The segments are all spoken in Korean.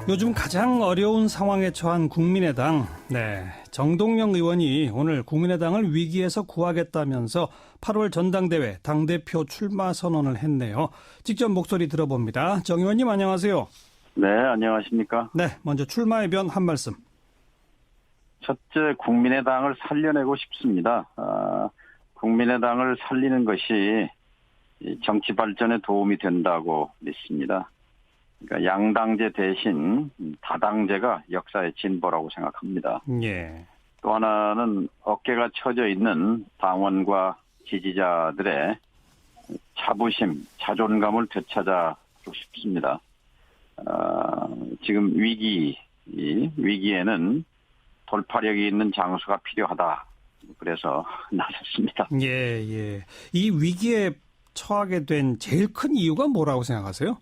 요즘 가장 어려운 상황에 처한 국민의당, 정동영 의원이 오늘 국민의당을 위기에서 구하겠다면서 8월 전당대회 당대표 출마 선언을 했네요. 직접 목소리 들어봅니다. 정 의원님 안녕하세요. 네, 안녕하십니까. 네, 먼저 출마의 변 한 말씀. 첫째, 국민의당을 살려내고 싶습니다. 국민의당을 살리는 것이 정치 발전에 도움이 된다고 믿습니다. 그러니까 양당제 대신 다당제가 역사의 진보라고 생각합니다. 예. 또 하나는 어깨가 처져 있는 당원과 지지자들의 자부심, 자존감을 되찾아주고 싶습니다. 지금 위기에는 돌파력이 있는 장수가 필요하다. 그래서 나섰습니다. 예. 이 위기에 처하게 된 제일 큰 이유가 뭐라고 생각하세요?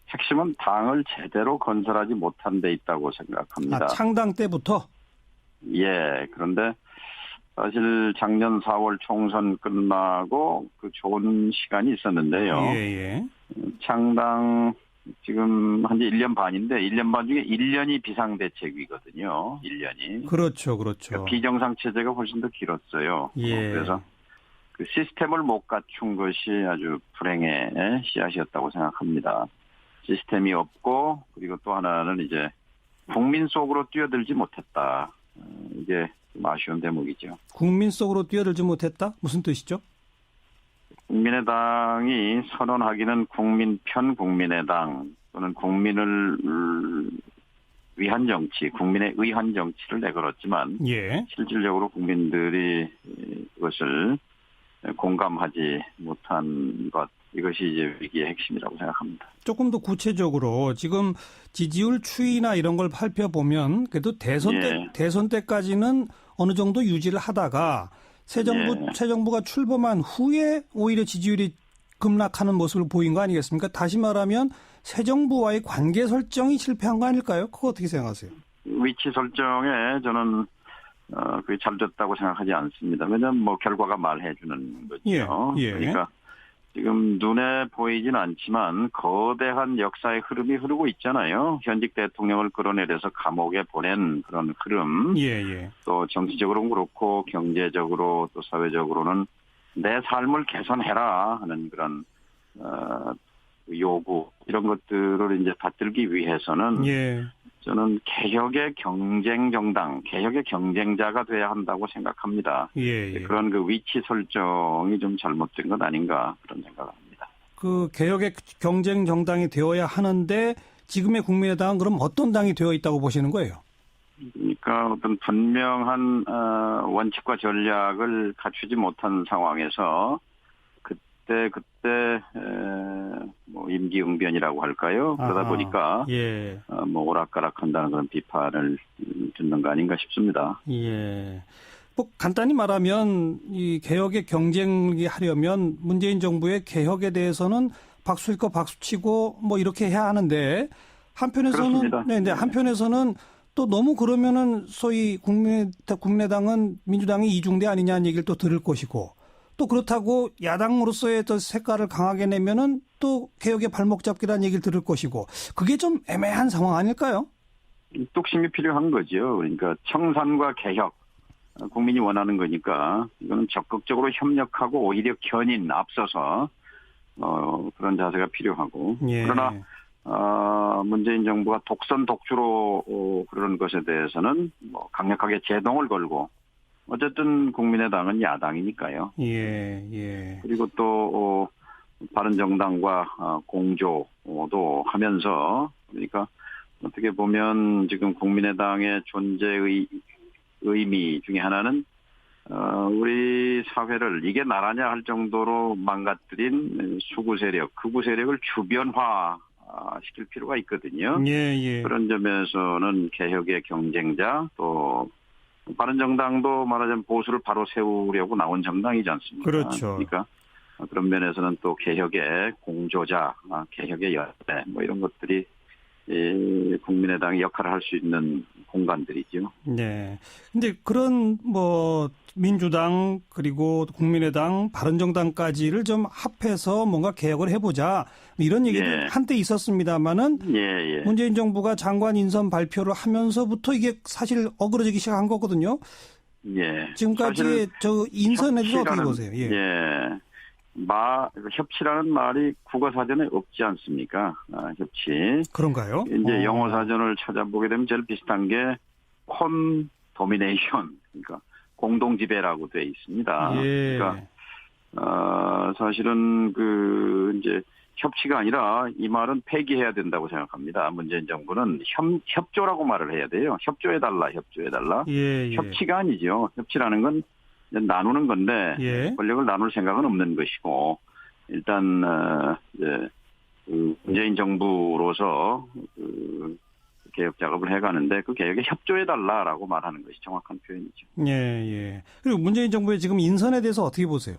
핵심은 당을 제대로 건설하지 못한 데 있다고 생각합니다. 창당 때부터? 예. 그런데 사실 작년 4월 총선 끝나고 그 좋은 시간이 있었는데요. 예. 창당 지금 한지 1년 반인데 1년 반 중에 1년이 비상대책이거든요. 1년이. 그렇죠. 그러니까 비정상 체제가 훨씬 더 길었어요. 예. 그래서 그 시스템을 못 갖춘 것이 아주 불행의 씨앗이었다고 생각합니다. 시스템이 없고 그리고 또 하나는 이제 국민 속으로 뛰어들지 못했다. 이게 좀 아쉬운 대목이죠. 국민 속으로 뛰어들지 못했다? 무슨 뜻이죠? 국민의당이 선언하기는 국민 편 국민의당 또는 국민을 위한 정치, 국민에 의한 정치를 내걸었지만 예. 실질적으로 국민들이 그것을 공감하지 못한 것, 이것이 이제 위기의 핵심이라고 생각합니다. 조금 더 구체적으로 지금 지지율 추이나 이런 걸 살펴보면 그래도 대선 때까지는 어느 정도 유지를 하다가 새 정부가 출범한 후에 오히려 지지율이 급락하는 모습을 보인 거 아니겠습니까? 다시 말하면 새 정부와의 관계 설정이 실패한 거 아닐까요? 그거 어떻게 생각하세요? 위치 설정에 저는 그게 잘 됐다고 생각하지 않습니다. 왜냐하면 결과가 말해주는 거죠. 예. 그러니까 지금 눈에 보이진 않지만 거대한 역사의 흐름이 흐르고 있잖아요. 현직 대통령을 끌어내려서 감옥에 보낸 그런 흐름. 예. 또 정치적으로는 그렇고 경제적으로 또 사회적으로는 내 삶을 개선해라 하는 그런 요구 이런 것들을 이제 받들기 위해서는 저는 개혁의 경쟁 정당, 개혁의 경쟁자가 돼야 한다고 생각합니다. 예. 그런 그 위치 설정이 좀 잘못된 것 아닌가 그런 생각을 합니다. 그 개혁의 경쟁 정당이 되어야 하는데 지금의 국민의당은 그럼 어떤 당이 되어 있다고 보시는 거예요? 그러니까 어떤 분명한 원칙과 전략을 갖추지 못한 상황에서 그때 임기응변이라고 할까요? 그러다 보니까 오락가락한다는 그런 비판을 듣는 거 아닌가 싶습니다. 예. 간단히 말하면 이 개혁의 경쟁이 하려면 문재인 정부의 개혁에 대해서는 박수일 거 박수치고 이렇게 해야 하는데 한편에서는 또 너무 그러면은 소위 국민의당은 민주당이 이중대 아니냐는 얘기를 또 들을 것이고 또 그렇다고 야당으로서의 또 색깔을 강하게 내면은 또 개혁의 발목 잡기라는 얘기를 들을 것이고 그게 좀 애매한 상황 아닐까요? 뚝심이 필요한 거죠. 그러니까 청산과 개혁 국민이 원하는 거니까 이거는 적극적으로 협력하고 오히려 앞서서 그런 자세가 필요하고 그러나 문재인 정부가 독선 독주로 그런 것에 대해서는 강력하게 제동을 걸고 어쨌든 국민의당은 야당이니까요. 예. 그리고 또 바른정당과 공조도 하면서 그러니까 어떻게 보면 지금 국민의당의 존재의 의미 중에 하나는 우리 사회를 이게 나라냐 할 정도로 망가뜨린 수구 세력, 극우 세력을 주변화 시킬 필요가 있거든요. 예. 그런 점에서는 개혁의 경쟁자 또 바른정당도 말하자면 보수를 바로 세우려고 나온 정당이지 않습니까? 그렇죠. 그러니까 그런 면에서는 또 개혁의 공조자, 개혁의 열대 이런 것들이 국민의당이 역할을 할 수 있는 공간들이죠. 네. 근데 그런 뭐 민주당 그리고 국민의당 바른정당까지를 좀 합해서 뭔가 개혁을 해보자 이런 얘기도 예. 한때 있었습니다만은 예. 문재인 정부가 장관 인선 발표를 하면서부터 이게 사실 어그러지기 시작한 거거든요. 예. 지금까지 저 인선에 대해서 어떻게 보세요? 예. 협치라는 말이 국어 사전에 없지 않습니까? 협치. 그런가요? 이제 영어 사전을 찾아보게 되면 제일 비슷한 게 콘도미네이션, 그러니까 공동 지배라고 돼 있습니다. 예. 그러니까 사실은 이제 협치가 아니라 이 말은 폐기해야 된다고 생각합니다. 문재인 정부는 협조라고 말을 해야 돼요. 협조해달라. 예. 협치가 아니죠. 협치라는 건 나누는 건데 예. 권력을 나눌 생각은 없는 것이고 일단 이제 문재인 정부로서 개혁 작업을 해가는데 그 개혁에 협조해달라라고 말하는 것이 정확한 표현이죠. 예. 그리고 문재인 정부의 지금 인선에 대해서 어떻게 보세요?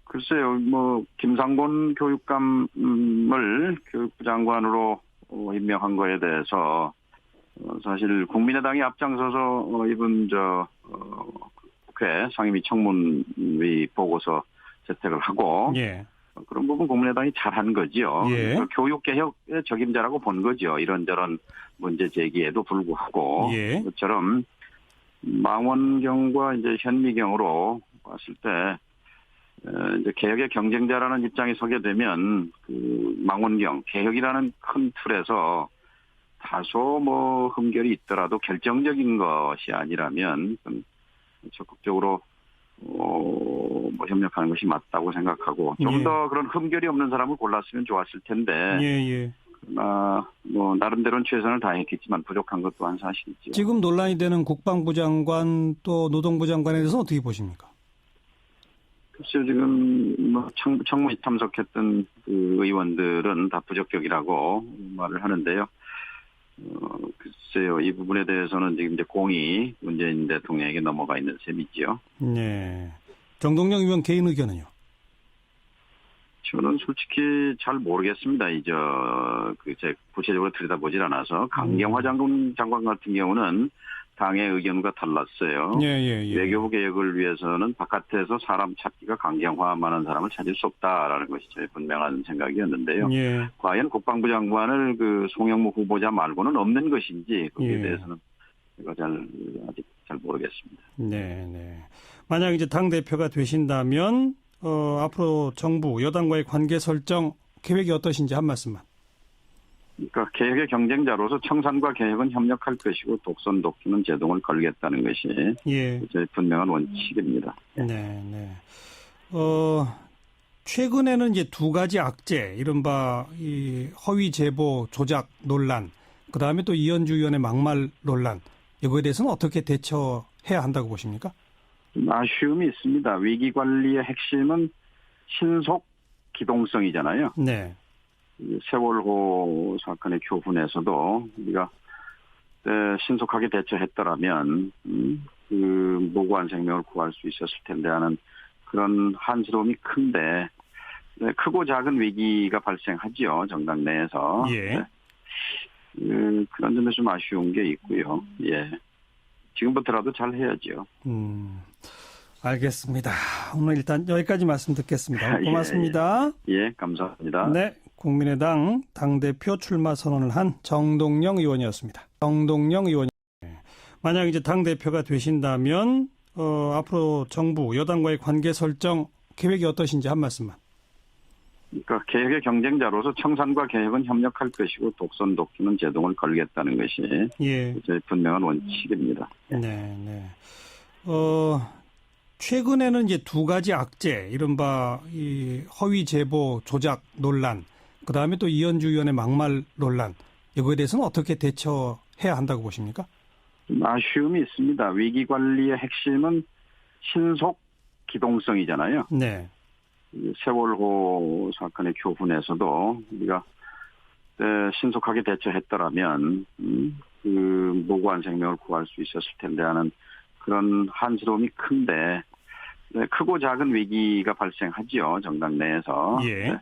글쎄요, 김상곤 교육감을 교육부 장관으로 임명한 거에 대해서 사실 국민의당이 앞장서서 이번 국회 상임위 청문위 보고서 채택을 하고 예. 그런 부분 국민의당이 잘한 거죠. 예. 교육개혁의 적임자라고 본 거죠. 이런저런 문제 제기에도 불구하고 예. 그처럼 망원경과 이제 현미경으로 봤을 때 이제 개혁의 경쟁자라는 입장에 서게 되면 망원경 개혁이라는 큰 틀에서 다소 흠결이 있더라도 결정적인 것이 아니라면 좀 적극적으로 협력하는 것이 맞다고 생각하고 좀 더 그런 흠결이 없는 사람을 골랐으면 좋았을 텐데 예. 그러나 나름대로는 최선을 다했겠지만 부족한 것 또한 사실이죠. 지금 논란이 되는 국방부 장관 또 노동부 장관에 대해서 어떻게 보십니까? 글쎄요, 지금 청문회 참석했던 의원들은 다 부적격이라고 말을 하는데요. 글쎄요, 이 부분에 대해서는 지금 이제 공이 문재인 대통령에게 넘어가 있는 셈이지요. 네. 정동영 의원 개인 의견은요? 저는 솔직히 잘 모르겠습니다. 제 구체적으로 들여다보질 않아서 강경화 장관 같은 경우는 당의 의견과 달랐어요. 예. 외교부 개혁을 위해서는 바깥에서 사람 찾기가 강경화만한 사람을 찾을 수 없다라는 것이 저의 분명한 생각이었는데요. 예. 과연 국방부 장관을 송영무 후보자 말고는 없는 것인지 거기에 대해서는 제가 아직 잘 모르겠습니다. 네. 만약 이제 당 대표가 되신다면 앞으로 정부 여당과의 관계 설정 계획이 어떠신지 한 말씀만. 그러니까 개혁의 경쟁자로서 청산과 개혁은 협력할 것이고 독선 독주는 제동을 걸겠다는 것이 저희 분명한 원칙입니다. 네. 최근에는 이제 두 가지 악재, 이른바 이 허위 제보 조작 논란, 그 다음에 또 이현주 의원의 막말 논란, 이거에 대해서는 어떻게 대처해야 한다고 보십니까? 좀 아쉬움이 있습니다. 위기 관리의 핵심은 신속 기동성이잖아요. 네. 세월호 사건의 교훈에서도 우리가 신속하게 대처했더라면 무고한 생명을 구할 수 있었을 텐데 하는 그런 한스러움이 큰데 크고 작은 위기가 발생하지요. 정당 내에서. 예. 그런 점에서 좀 아쉬운 게 있고요. 예. 지금부터라도 잘 해야죠. 알겠습니다. 오늘 일단 여기까지 말씀 듣겠습니다. 고맙습니다. 예, 감사합니다. 네. 국민의당 당대표 출마 선언을 한 정동영 의원이었습니다. 정동영 의원. 만약 이제 당대표가 되신다면, 앞으로 정부, 여당과의 관계 설정 계획이 어떠신지 한 말씀만. 그러니까 개혁의 경쟁자로서 청산과 개혁은 협력할 것이고 독선 독주는 제동을 걸겠다는 것이 저희 분명한 원칙입니다. 네. 최근에는 이제 두 가지 악재, 이른바 이 허위 제보 조작 논란, 그 다음에 또 이현주 의원의 막말 논란, 이거에 대해서는 어떻게 대처해야 한다고 보십니까? 좀 아쉬움이 있습니다. 위기 관리의 핵심은 신속 기동성이잖아요. 네. 세월호 사건의 교훈에서도 우리가 신속하게 대처했더라면 무고한 생명을 구할 수 있었을 텐데 하는 그런 한스러움이 큰데 크고 작은 위기가 발생하지요. 정당 내에서. 예.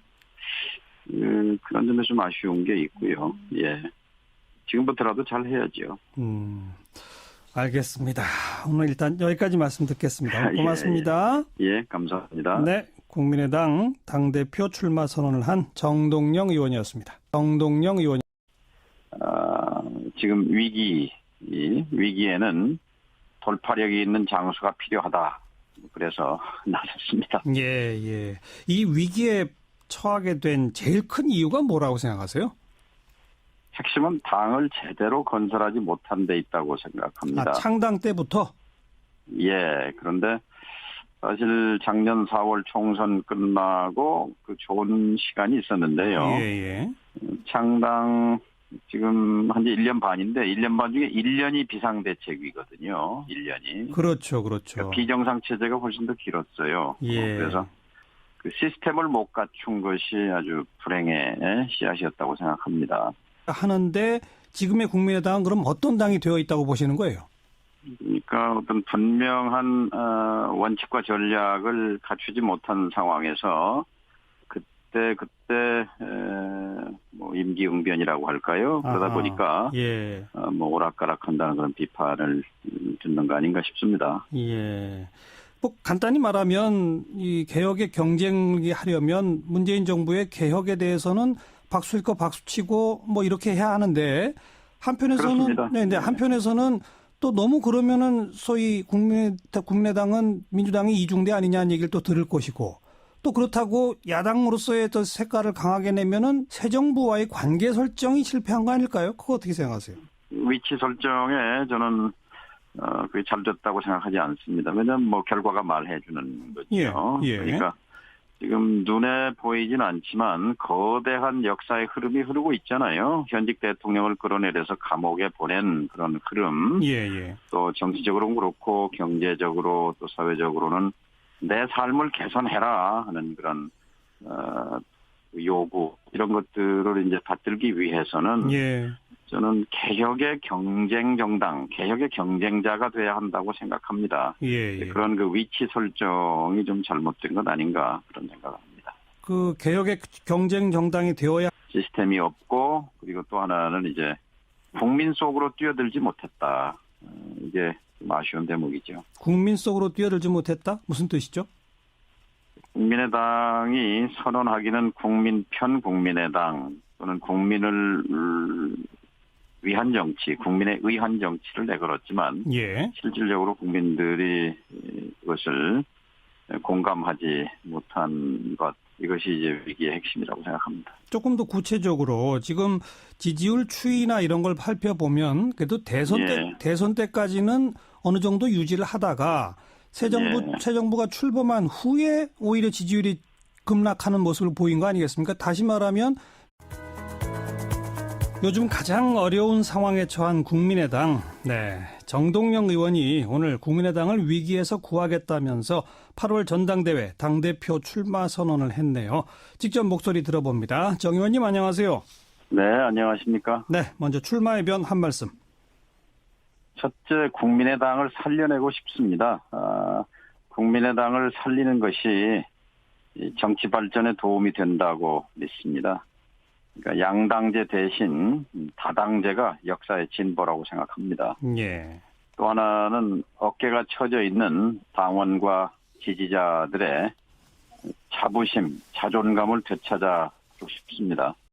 그런 점에서 좀 아쉬운 게 있고요. 예. 지금부터라도 잘 해야죠. 알겠습니다. 오늘 일단 여기까지 말씀 듣겠습니다. 고맙습니다. 예, 감사합니다. 네, 국민의당 당대표 출마 선언을 한 정동영 의원이었습니다. 정동영 의원. 지금 위기에는 돌파력이 있는 장수가 필요하다. 그래서 나섰습니다. 예. 이 위기에 처하게 된 제일 큰 이유가 뭐라고 생각하세요? 핵심은 당을 제대로 건설하지 못한 데 있다고 생각합니다. 창당 때부터? 예, 그런데 사실 작년 4월 총선 끝나고 그 좋은 시간이 있었는데요. 예. 창당 지금 한지 1년 반인데 1년 반 중에 1년이 비상대책이거든요. 1년이. 그렇죠. 그러니까 비정상 체제가 훨씬 더 길었어요. 예. 그래서 그 시스템을 못 갖춘 것이 아주 불행의 씨앗이었다고 생각합니다. 하는데 지금의 국민의당은 그럼 어떤 당이 되어 있다고 보시는 거예요? 그러니까 어떤 분명한 원칙과 전략을 갖추지 못한 상황에서 그때 뭐 임기응변이라고 할까요? 그러다 보니까 뭐 오락가락한다는 그런 비판을 듣는 거 아닌가 싶습니다. 예. 뭐 간단히 말하면 이 개혁의 경쟁이 하려면 문재인 정부의 개혁에 대해서는 박수일 거 박수치고 뭐 이렇게 해야 하는데 한편에서는 네, 한편에서는 또 너무 그러면은 소위 국민의당은 민주당이 이중대 아니냐는 얘기를 또 들을 것이고 또 그렇다고 야당으로서의 또 색깔을 강하게 내면은 새 정부와의 관계 설정이 실패한 거 아닐까요? 그거 어떻게 생각하세요? 위치 설정에 저는 그게 잘 됐다고 생각하지 않습니다. 왜냐하면 뭐 결과가 말해주는 거죠. 그러니까 지금 눈에 보이진 않지만 거대한 역사의 흐름이 흐르고 있잖아요. 현직 대통령을 끌어내려서 감옥에 보낸 그런 흐름. 또 정치적으로는 그렇고 경제적으로 또 사회적으로는 내 삶을 개선해라 하는 그런 요구 이런 것들을 이제 받들기 위해서는 저는 개혁의 경쟁 정당, 개혁의 경쟁자가 돼야 한다고 생각합니다. 그런 그 위치 설정이 좀 잘못된 것 아닌가 그런 생각을 합니다. 그 개혁의 경쟁 정당이 되어야 시스템이 없고 그리고 또 하나는 이제 국민 속으로 뛰어들지 못했다. 이게 좀 아쉬운 대목이죠. 국민 속으로 뛰어들지 못했다? 무슨 뜻이죠? 국민의당이 선언하기는 국민 편 국민의당 또는 국민을 위한 정치, 국민의 의한 정치를 내걸었지만 실질적으로 국민들이 그것을 공감하지 못한 것 이것이 이제 위기의 핵심이라고 생각합니다. 조금 더 구체적으로 지금 지지율 추이나 이런 걸 살펴보면 그래도 대선 때까지는 어느 정도 유지를 하다가 새 정부가 출범한 후에 오히려 지지율이 급락하는 모습을 보인 거 아니겠습니까? 다시 말하면 요즘 가장 어려운 상황에 처한 국민의당, 정동영 의원이 오늘 국민의당을 위기에서 구하겠다면서 8월 전당대회 당대표 출마 선언을 했네요. 직접 목소리 들어봅니다. 정 의원님 안녕하세요. 네, 안녕하십니까. 네, 먼저 출마의 변 한 말씀. 첫째, 국민의당을 살려내고 싶습니다. 국민의당을 살리는 것이 정치 발전에 도움이 된다고 믿습니다. 그러니까 양당제 대신 다당제가 역사의 진보라고 생각합니다. 또 하나는 어깨가 처져 있는 당원과 지지자들의 자부심, 자존감을 되찾아 주고 싶습니다.